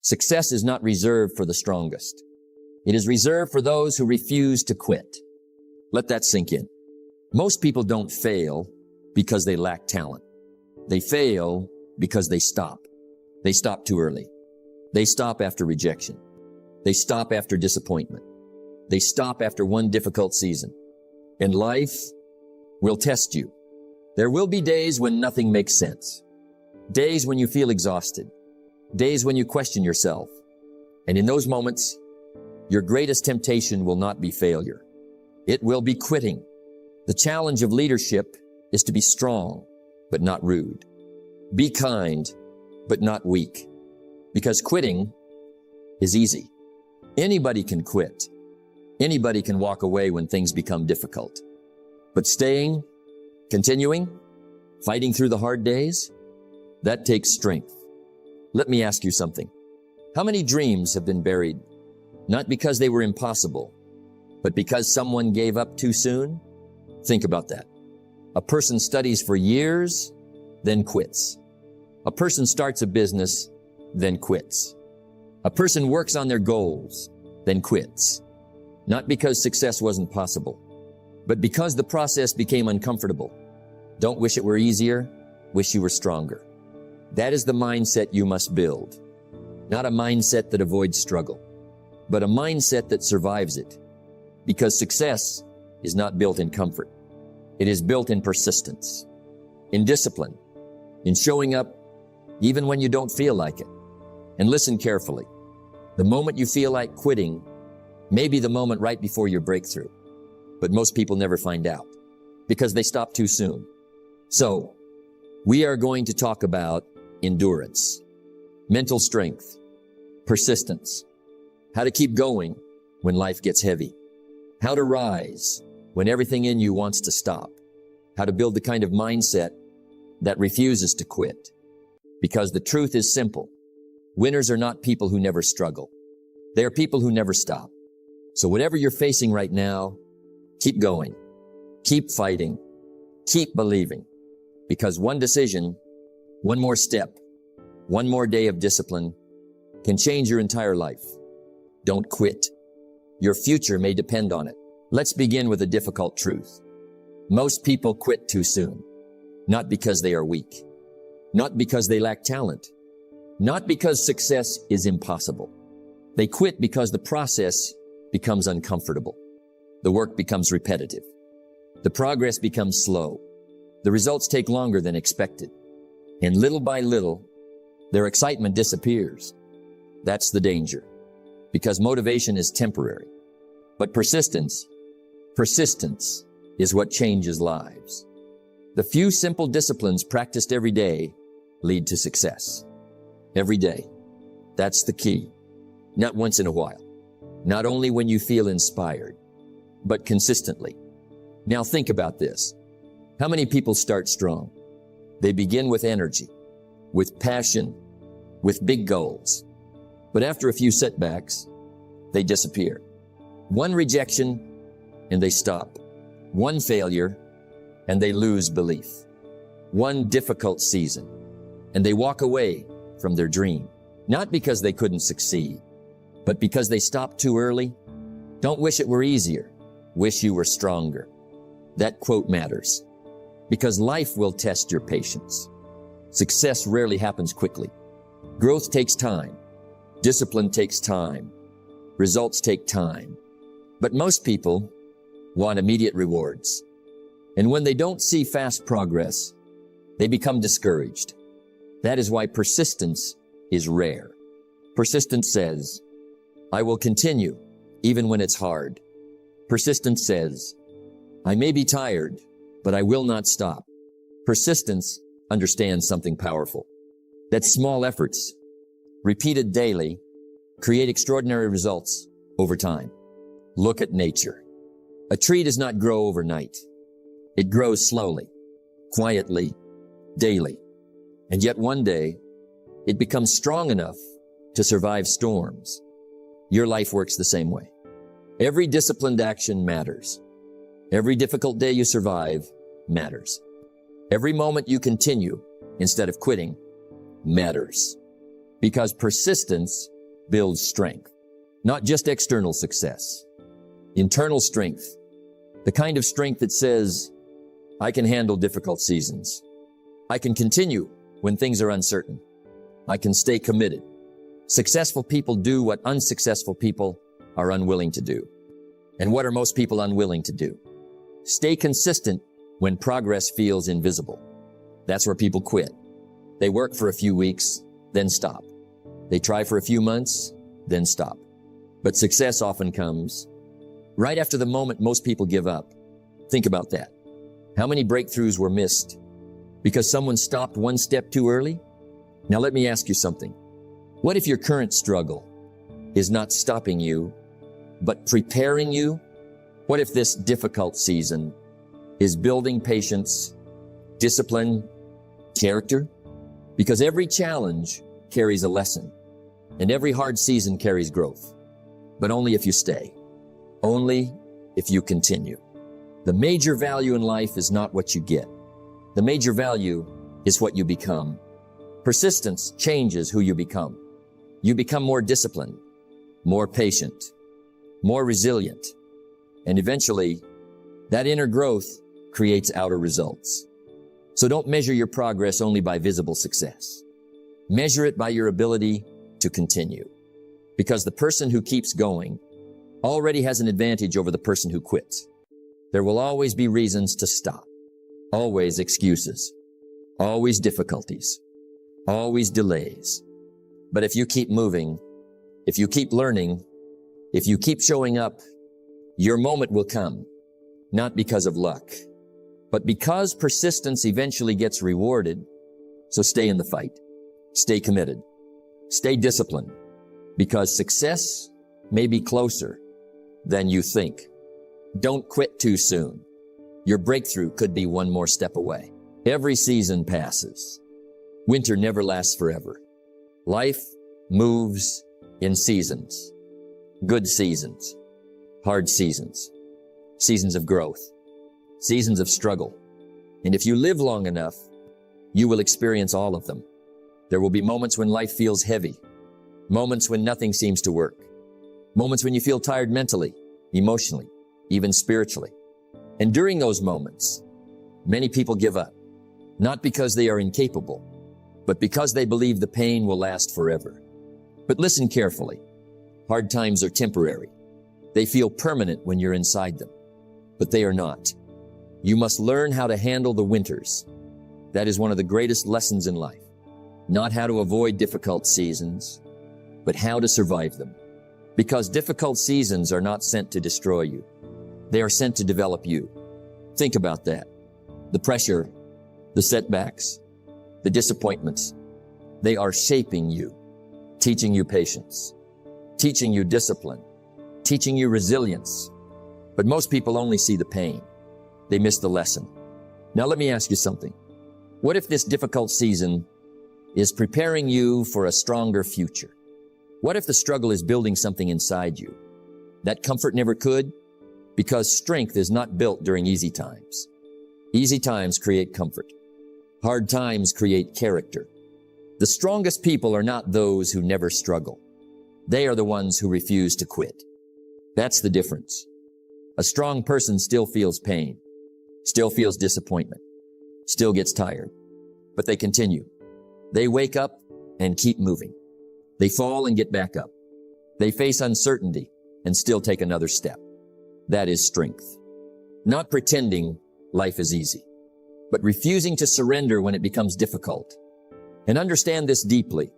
Success is not reserved for the strongest. It is reserved for those who refuse to quit. Let that sink in. Most people don't fail because they lack talent. They fail because they stop. They stop too early. They stop after rejection. They stop after disappointment. They stop after one difficult season. And life will test you. There will be days when nothing makes sense. Days when you feel exhausted. Days when you question yourself. And in those moments, your greatest temptation will not be failure. It will be quitting. The challenge of leadership is to be strong, but not rude. Be kind, but not weak. Because quitting is easy. Anybody can quit. Anybody can walk away when things become difficult. But staying, continuing, fighting through the hard days, that takes strength. Let me ask you something. How many dreams have been buried, not because they were impossible, but because someone gave up too soon? Think about that. A person studies for years, then quits. A person starts a business, then quits. A person works on their goals, then quits. Not because success wasn't possible, but because the process became uncomfortable. Don't wish it were easier, wish you were stronger. That is the mindset you must build. Not a mindset that avoids struggle, but a mindset that survives it. Because success is not built in comfort. It is built in persistence, in discipline, in showing up even when you don't feel like it. And listen carefully. The moment you feel like quitting may be the moment right before your breakthrough. But most people never find out because they stop too soon. So, we are going to talk about endurance, mental strength, persistence, how to keep going when life gets heavy, how to rise when everything in you wants to stop, how to build the kind of mindset that refuses to quit. Because the truth is simple. Winners are not people who never struggle. They are people who never stop. So whatever you're facing right now, keep going, keep fighting, keep believing. Because one decision, one more step, one more day of discipline can change your entire life. Don't quit. Your future may depend on it. Let's begin with a difficult truth. Most people quit too soon, not because they are weak, not because they lack talent, not because success is impossible. They quit because the process becomes uncomfortable. The work becomes repetitive. The progress becomes slow. The results take longer than expected. And little by little, their excitement disappears. That's the danger. Because motivation is temporary. But persistence is what changes lives. The few simple disciplines practiced every day lead to success. Every day. That's the key. Not once in a while. Not only when you feel inspired, but consistently. Now think about this. How many people start strong? They begin with energy, with passion, with big goals. But after a few setbacks, they disappear. One rejection, and they stop. One failure, and they lose belief. One difficult season, and they walk away from their dream. Not because they couldn't succeed, but because they stopped too early. Don't wish it were easier. Wish you were stronger. That quote matters. Because life will test your patience. Success rarely happens quickly. Growth takes time. Discipline takes time. Results take time. But most people want immediate rewards. And when they don't see fast progress, they become discouraged. That is why persistence is rare. Persistence says, I will continue even when it's hard. Persistence says, I may be tired, but I will not stop. Persistence understands something powerful. That small efforts, repeated daily, create extraordinary results over time. Look at nature. A tree does not grow overnight. It grows slowly, quietly, daily. And yet one day, it becomes strong enough to survive storms. Your life works the same way. Every disciplined action matters. Every difficult day you survive matters. Every moment you continue instead of quitting matters. Because persistence builds strength, not just external success. Internal strength, the kind of strength that says, I can handle difficult seasons. I can continue when things are uncertain. I can stay committed. Successful people do what unsuccessful people are unwilling to do. And what are most people unwilling to do? Stay consistent when progress feels invisible. That's where people quit. They work for a few weeks, then stop. They try for a few months, then stop. But success often comes right after the moment most people give up. Think about that. How many breakthroughs were missed because someone stopped one step too early? Now let me ask you something. What if your current struggle is not stopping you, but preparing you? What if this difficult season is building patience, discipline, character? Because every challenge carries a lesson, and every hard season carries growth. But only if you stay. Only if you continue. The major value in life is not what you get. The major value is what you become. Persistence changes who you become. You become more disciplined, more patient, more resilient, and eventually, that inner growth creates outer results. So don't measure your progress only by visible success. Measure it by your ability to continue. Because the person who keeps going already has an advantage over the person who quits. There will always be reasons to stop. Always excuses. Always difficulties. Always delays. But if you keep moving, if you keep learning, if you keep showing up, your moment will come. Not because of luck, but because persistence eventually gets rewarded. So stay in the fight. Stay committed. Stay disciplined. Because success may be closer than you think. Don't quit too soon. Your breakthrough could be one more step away. Every season passes. Winter never lasts forever. Life moves in seasons. Good seasons. Hard seasons. Seasons of growth. Seasons of struggle. And if you live long enough, you will experience all of them. There will be moments when life feels heavy. Moments when nothing seems to work. Moments when you feel tired mentally, emotionally, even spiritually. And during those moments, many people give up. Not because they are incapable, but because they believe the pain will last forever. But listen carefully. Hard times are temporary. They feel permanent when you're inside them, but they are not. You must learn how to handle the winters. That is one of the greatest lessons in life. Not how to avoid difficult seasons, but how to survive them. Because difficult seasons are not sent to destroy you. They are sent to develop you. Think about that. The pressure, the setbacks, the disappointments, they are shaping you, teaching you patience, teaching you discipline, teaching you resilience. But most people only see the pain. They miss the lesson. Now let me ask you something. What if this difficult season is preparing you for a stronger future? What if the struggle is building something inside you? That comfort never could, because strength is not built during easy times. Easy times create comfort. Hard times create character. The strongest people are not those who never struggle. They are the ones who refuse to quit. That's the difference. A strong person still feels pain, still feels disappointment, still gets tired, but they continue. They wake up and keep moving. They fall and get back up. They face uncertainty and still take another step. That is strength. Not pretending life is easy, but refusing to surrender when it becomes difficult. And understand this deeply.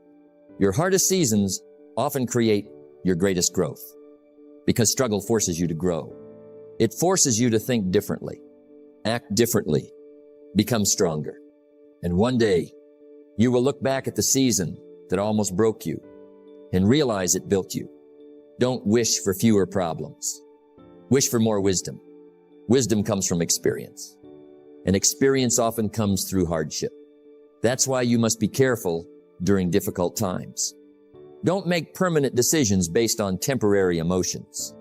Your hardest seasons often create your greatest growth, because struggle forces you to grow. It forces you to think differently, act differently, become stronger. And one day, you will look back at the season that almost broke you and realize it built you. Don't wish for fewer problems. Wish for more wisdom. Wisdom comes from experience, and experience often comes through hardship. That's why you must be careful during difficult times. Don't make permanent decisions based on temporary emotions.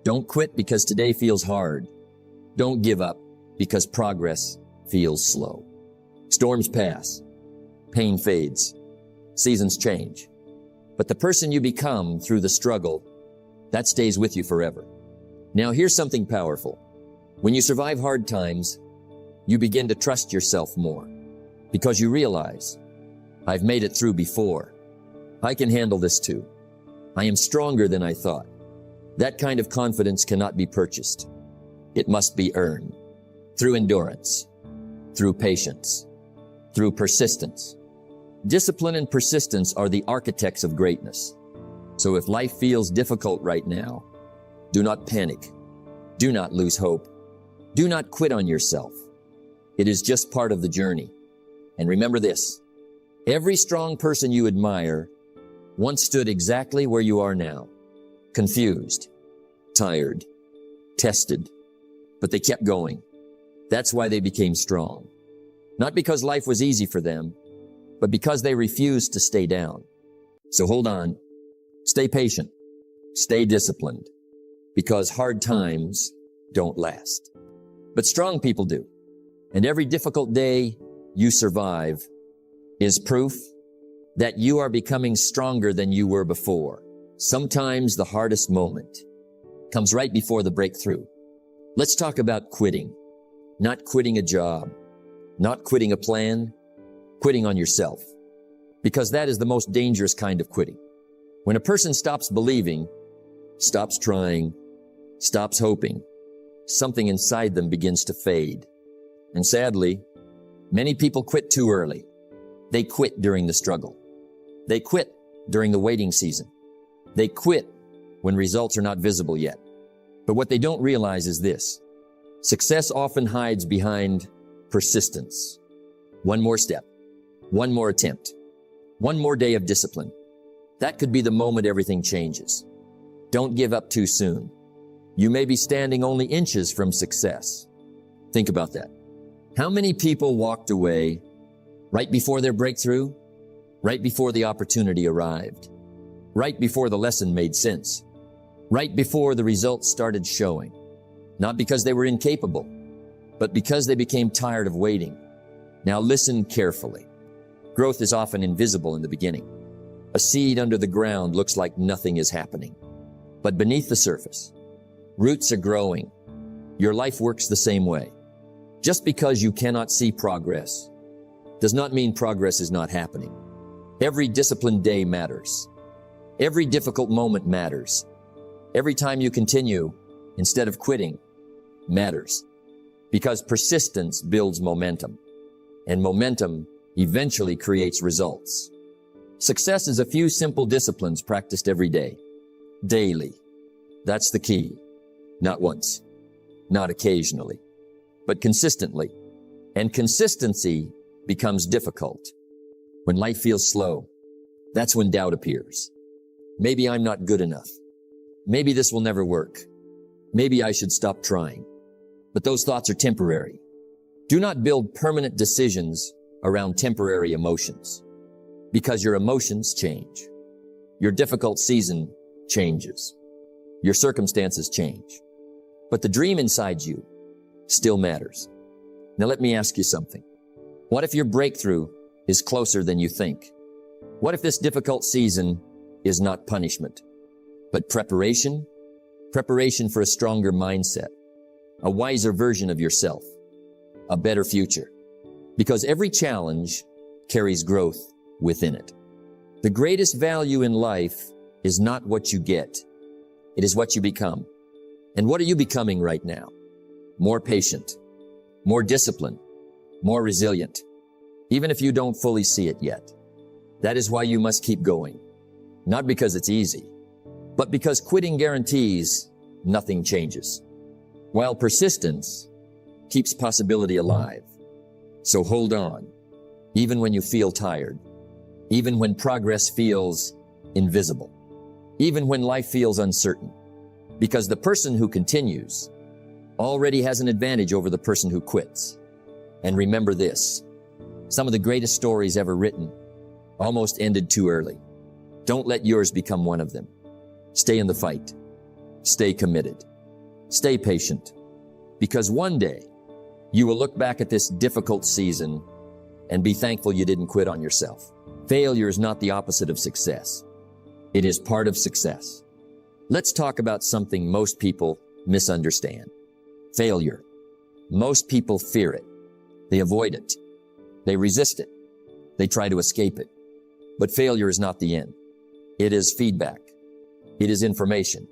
Don't quit because today feels hard. Don't give up because progress feels slow. Storms pass. Pain fades. Seasons change. But the person you become through the struggle, that stays with you forever. Now here's something powerful. When you survive hard times, you begin to trust yourself more because you realize, I've made it through before. I can handle this too. I am stronger than I thought. That kind of confidence cannot be purchased. It must be earned through endurance, through patience, through persistence. Discipline and persistence are the architects of greatness. So if life feels difficult right now, do not panic. Do not lose hope. Do not quit on yourself. It is just part of the journey. And remember this, every strong person you admire once stood exactly where you are now. Confused, tired, tested, but they kept going. That's why they became strong. Not because life was easy for them, but because they refused to stay down. So hold on, stay patient, stay disciplined, because hard times don't last. But strong people do. And every difficult day you survive is proof that you are becoming stronger than you were before. Sometimes the hardest moment comes right before the breakthrough. Let's talk about quitting. Not quitting a job, not quitting a plan, quitting on yourself. Because that is the most dangerous kind of quitting. When a person stops believing, stops trying, stops hoping, something inside them begins to fade. And sadly, many people quit too early. They quit during the struggle. They quit during the waiting season. They quit when results are not visible yet. But what they don't realize is this. Success often hides behind persistence. One more step, one more attempt, one more day of discipline. That could be the moment everything changes. Don't give up too soon. You may be standing only inches from success. Think about that. How many people walked away right before their breakthrough, right before the opportunity arrived, right before the lesson made sense, right before the results started showing? Not because they were incapable, but because they became tired of waiting. Now listen carefully. Growth is often invisible in the beginning. A seed under the ground looks like nothing is happening. But beneath the surface, roots are growing. Your life works the same way. Just because you cannot see progress does not mean progress is not happening. Every disciplined day matters. Every difficult moment matters. Every time you continue instead of quitting matters. Because persistence builds momentum, and momentum eventually creates results. Success is a few simple disciplines practiced every day, daily. That's the key. Not once, not occasionally, but consistently. And consistency becomes difficult. When life feels slow, that's when doubt appears. Maybe I'm not good enough. Maybe this will never work. Maybe I should stop trying. But those thoughts are temporary. Do not build permanent decisions around temporary emotions, because your emotions change. Your difficult season changes. Your circumstances change. But the dream inside you still matters. Now let me ask you something. What if your breakthrough is closer than you think? What if this difficult season is not punishment, but preparation? Preparation for a stronger mindset, a wiser version of yourself, a better future. Because every challenge carries growth within it. The greatest value in life is not what you get. It is what you become. And what are you becoming right now? More patient, more disciplined, more resilient, even if you don't fully see it yet. That is why you must keep going. Not because it's easy, but because quitting guarantees nothing changes, while persistence keeps possibility alive. So hold on, even when you feel tired, even when progress feels invisible, even when life feels uncertain, because the person who continues already has an advantage over the person who quits. And remember this, some of the greatest stories ever written almost ended too early. Don't let yours become one of them. Stay in the fight. Stay committed. Stay patient. Because one day, you will look back at this difficult season and be thankful you didn't quit on yourself. Failure is not the opposite of success. It is part of success. Let's talk about something most people misunderstand. Failure. Most people fear it. They avoid it. They resist it. They try to escape it. But failure is not the end. It is feedback. It is information.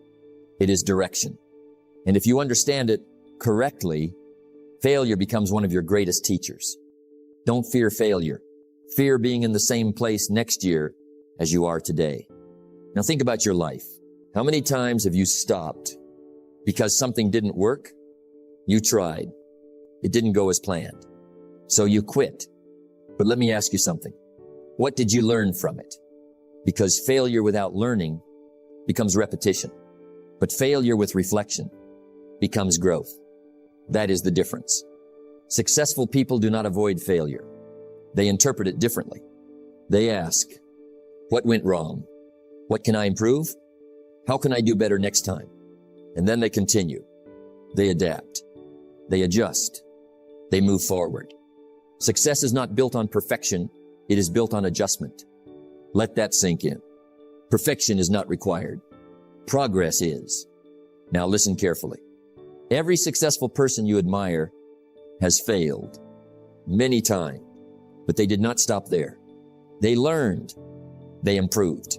It is direction. And if you understand it correctly, failure becomes one of your greatest teachers. Don't fear failure. Fear being in the same place next year as you are today. Now think about your life. How many times have you stopped because something didn't work? You tried. It didn't go as planned. So you quit. But let me ask you something. What did you learn from it? Because failure without learning becomes repetition. But failure with reflection becomes growth. That is the difference. Successful people do not avoid failure. They interpret it differently. They ask, what went wrong? What can I improve? How can I do better next time? And then they continue. They adapt. They adjust. They move forward. Success is not built on perfection. It is built on adjustment. Let that sink in. Perfection is not required. Progress is. Now listen carefully. Every successful person you admire has failed many times, but they did not stop there. They learned. They improved.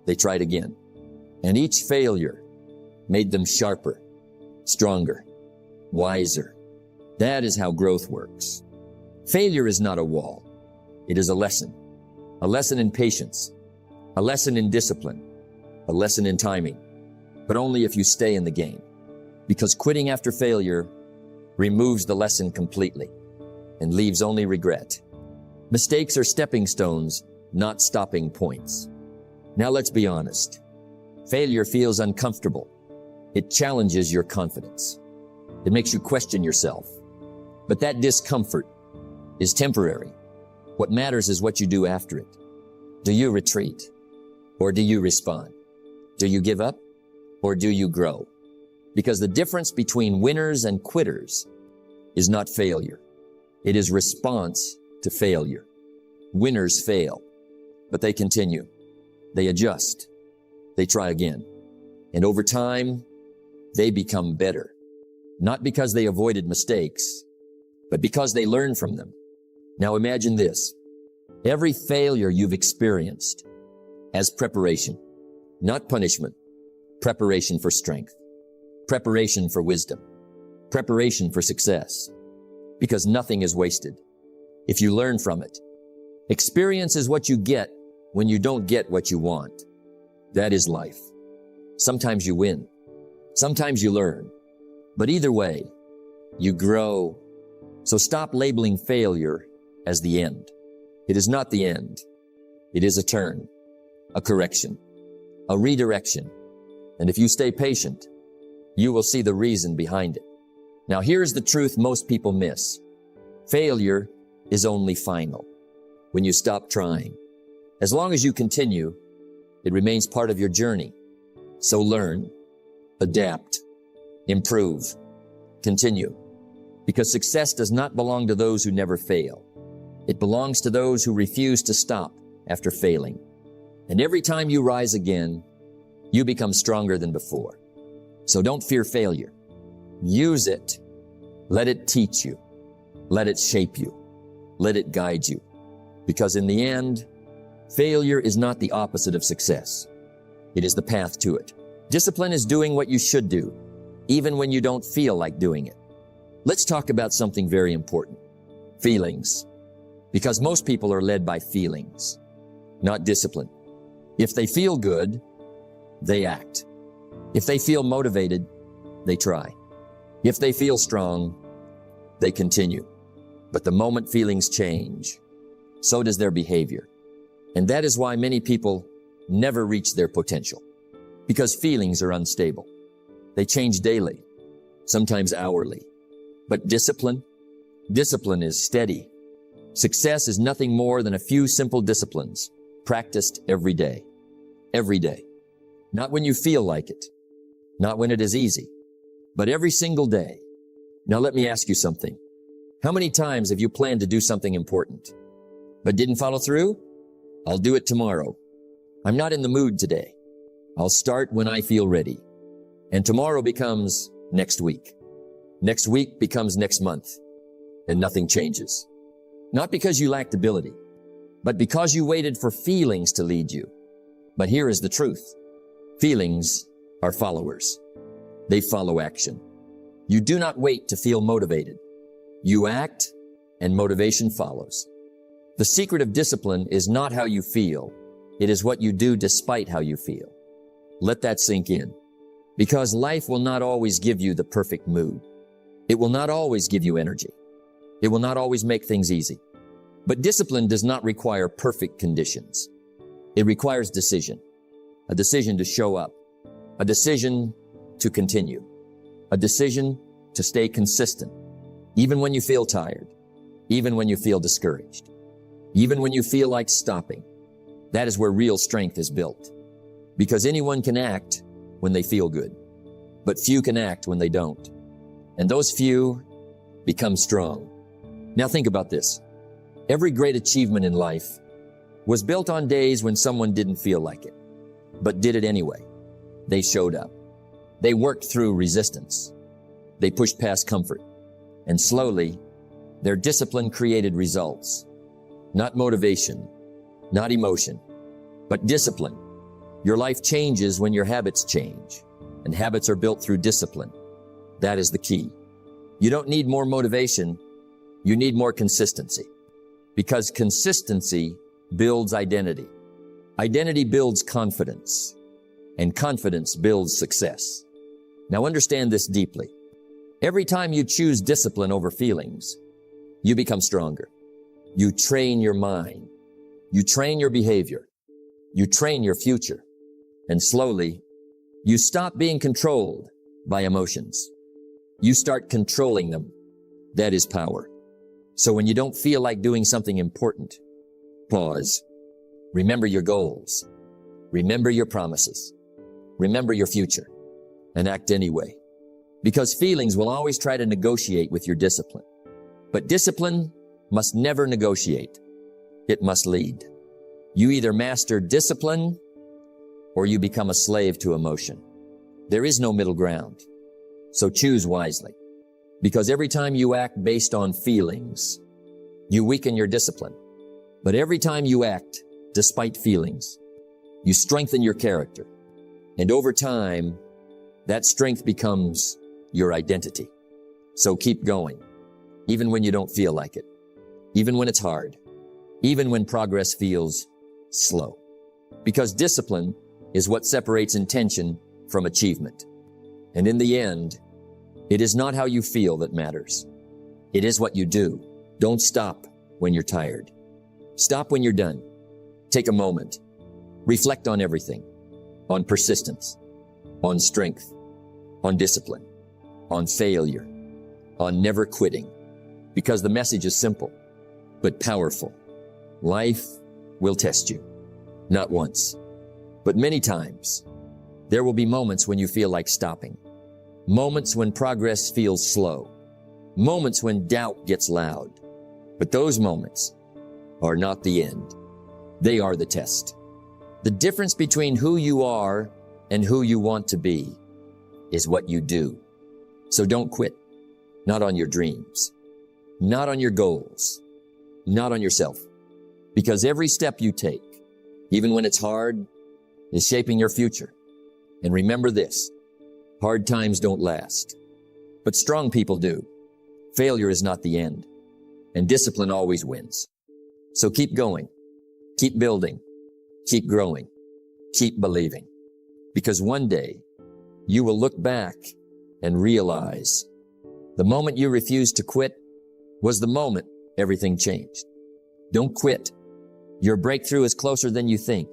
They tried again. And each failure made them sharper, stronger, wiser. That is how growth works. Failure is not a wall. It is a lesson in patience, a lesson in discipline, a lesson in timing, but only if you stay in the game. Because quitting after failure removes the lesson completely and leaves only regret. Mistakes are stepping stones, not stopping points. Now let's be honest. Failure feels uncomfortable. It challenges your confidence. It makes you question yourself. But that discomfort is temporary. What matters is what you do after it. Do you retreat? Or do you respond? Do you give up? Or do you grow? Because the difference between winners and quitters is not failure. It is response to failure. Winners fail, but they continue. They adjust. They try again. And over time, they become better. Not because they avoided mistakes, but because they learn from them. Now imagine this. Every failure you've experienced as preparation, not punishment, preparation for strength, preparation for wisdom, preparation for success, because nothing is wasted if you learn from it. Experience is what you get when you don't get what you want. That is life. Sometimes you win. Sometimes you learn. But either way, you grow. So stop labeling failure as the end. It is not the end. It is a turn, a correction, a redirection. And if you stay patient, you will see the reason behind it. Now here's the truth most people miss. Failure is only final when you stop trying. As long as you continue, it remains part of your journey. So learn, adapt, improve, continue. Because success does not belong to those who never fail. It belongs to those who refuse to stop after failing. And every time you rise again, you become stronger than before. So don't fear failure. Use it. Let it teach you. Let it shape you. Let it guide you. Because in the end, failure is not the opposite of success. It is the path to it. Discipline is doing what you should do, even when you don't feel like doing it. Let's talk about something very important. Feelings. Because most people are led by feelings, not discipline. If they feel good, they act. If they feel motivated, they try. If they feel strong, they continue. But the moment feelings change, so does their behavior. And that is why many people never reach their potential. Because feelings are unstable. They change daily, sometimes hourly. But discipline is steady. Success is nothing more than a few simple disciplines practiced every day. Every day. Not when you feel like it. Not when it is easy. But every single day. Now let me ask you something. How many times have you planned to do something important, but didn't follow through? I'll do it tomorrow. I'm not in the mood today. I'll start when I feel ready. And tomorrow becomes next week. Next week becomes next month. And nothing changes. Not because you lacked ability, but because you waited for feelings to lead you. But here is the truth. Feelings are followers. They follow action. You do not wait to feel motivated. You act, and motivation follows. The secret of discipline is not how you feel. It is what you do despite how you feel. Let that sink in. Because life will not always give you the perfect mood. It will not always give you energy. It will not always make things easy. But discipline does not require perfect conditions. It requires decision. A decision to show up. A decision to continue. A decision to stay consistent. Even when you feel tired. Even when you feel discouraged. Even when you feel like stopping. That is where real strength is built. Because anyone can act when they feel good. But few can act when they don't. And those few become strong. Now think about this. Every great achievement in life was built on days when someone didn't feel like it, but did it anyway. They showed up. They worked through resistance. They pushed past comfort. And slowly, their discipline created results. Not motivation, not emotion, but discipline. Your life changes when your habits change, and habits are built through discipline. That is the key. You don't need more motivation. You need more consistency. Because consistency builds identity. Identity builds confidence. And confidence builds success. Now understand this deeply. Every time you choose discipline over feelings, you become stronger. You train your mind. You train your behavior. You train your future. And slowly, you stop being controlled by emotions. You start controlling them. That is power. So when you don't feel like doing something important, pause. Remember your goals. Remember your promises. Remember your future. And act anyway. Because feelings will always try to negotiate with your discipline. But discipline must never negotiate. It must lead. You either master discipline or you become a slave to emotion. There is no middle ground. So choose wisely. Because every time you act based on feelings, you weaken your discipline. But every time you act despite feelings, you strengthen your character. And over time, that strength becomes your identity. So keep going, even when you don't feel like it, even when it's hard, even when progress feels slow. Because discipline is what separates intention from achievement. And in the end, it is not how you feel that matters. It is what you do. Don't stop when you're tired. Stop when you're done. Take a moment. Reflect on everything. On persistence. On strength. On discipline. On failure. On never quitting. Because the message is simple, but powerful. Life will test you. Not once, but many times. There will be moments when you feel like stopping. Moments when progress feels slow. Moments when doubt gets loud. But those moments are not the end. They are the test. The difference between who you are and who you want to be is what you do. So don't quit. Not on your dreams. Not on your goals. Not on yourself. Because every step you take, even when it's hard, is shaping your future. And remember this. Hard times don't last, but strong people do. Failure is not the end, and discipline always wins. So keep going, keep building, keep growing, keep believing, because one day you will look back and realize the moment you refused to quit was the moment everything changed. Don't quit. Your breakthrough is closer than you think.